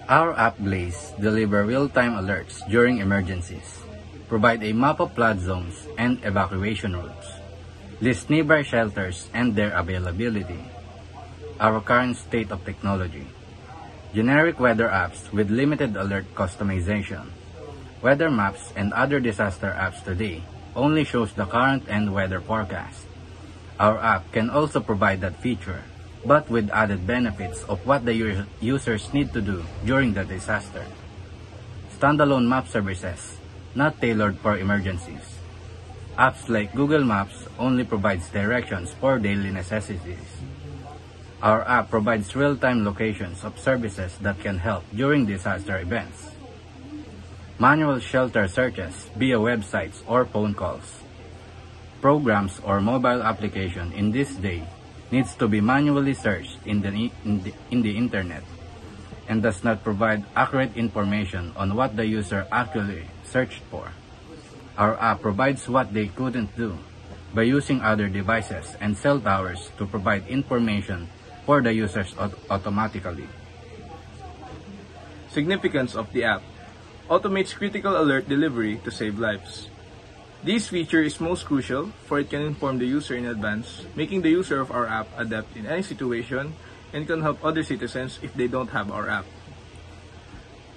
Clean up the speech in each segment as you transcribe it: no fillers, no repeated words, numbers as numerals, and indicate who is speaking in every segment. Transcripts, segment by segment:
Speaker 1: Our app Blaze deliver real-time alerts during emergencies, provide a map of flood zones and evacuation routes, list nearby shelters and their availability, our current state of technology, generic weather apps with limited alert customization, weather maps and other disaster apps today only shows the current and weather forecast. Our app can also provide that feature, but with added benefits of what the users need to do during the disaster. Standalone map services, not tailored for emergencies. Apps like Google Maps only provides directions for daily necessities. Our app provides real-time locations of services that can help during disaster events. Manual shelter searches via websites or phone calls. Programs or mobile application in this day needs to be manually searched in the internet and does not provide accurate information on what the user actually searched for. Our app provides what they couldn't do by using other devices and cell towers to provide information for the users automatically.
Speaker 2: Significance of the app: automates critical alert delivery to save lives. This feature is most crucial for it can inform the user in advance, making the user of our app adapt in any situation and can help other citizens if they don't have our app.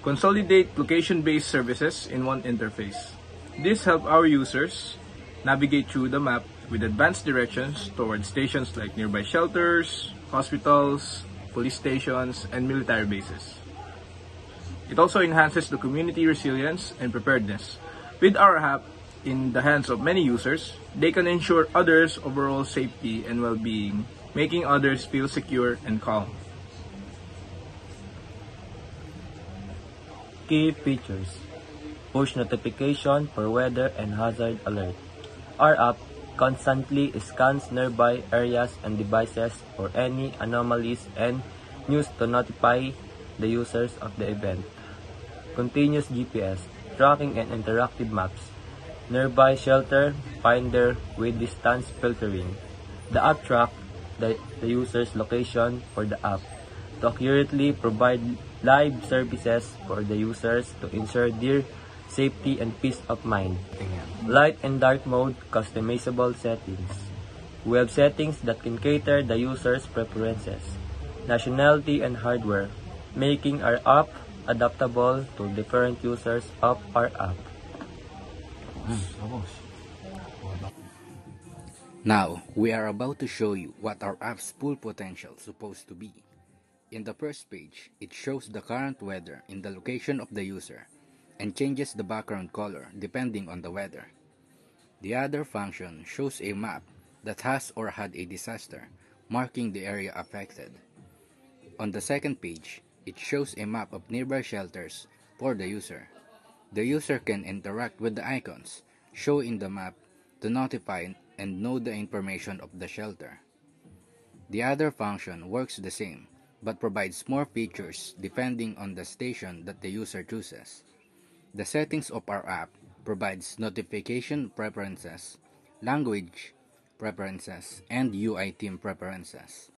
Speaker 2: Consolidate location-based services in one interface. This helps our users navigate through the map with advanced directions towards stations like nearby shelters, hospitals, police stations, and military bases. It also enhances the community resilience and preparedness. With our app in the hands of many users, they can ensure others' overall safety and well-being, making others feel secure and calm.
Speaker 3: Key features: push notification for weather and hazard alert. Our app constantly scans nearby areas and devices for any anomalies and news to notify the users of the event. Continuous GPS, tracking and interactive maps. Nearby shelter finder with distance filtering. The app tracks the user's location for the app to accurately provide live services for the users to ensure their safety and peace of mind. Light and dark mode customizable settings. We have settings that can cater the user's preferences, nationality and hardware, making our app adaptable to different users of our app.
Speaker 1: Now, we are about to show you what our app's full potential is supposed to be. In the first page, it shows the current weather in the location of the user and changes the background color depending on the weather. The other function shows a map that has or had a disaster, marking the area affected. On the second page, it shows a map of nearby shelters for the user. The user can interact with the icons shown in the map to notify and know the information of the shelter. The other function works the same, but provides more features depending on the station that the user chooses. The settings of our app provides notification preferences, language preferences, and UI theme preferences.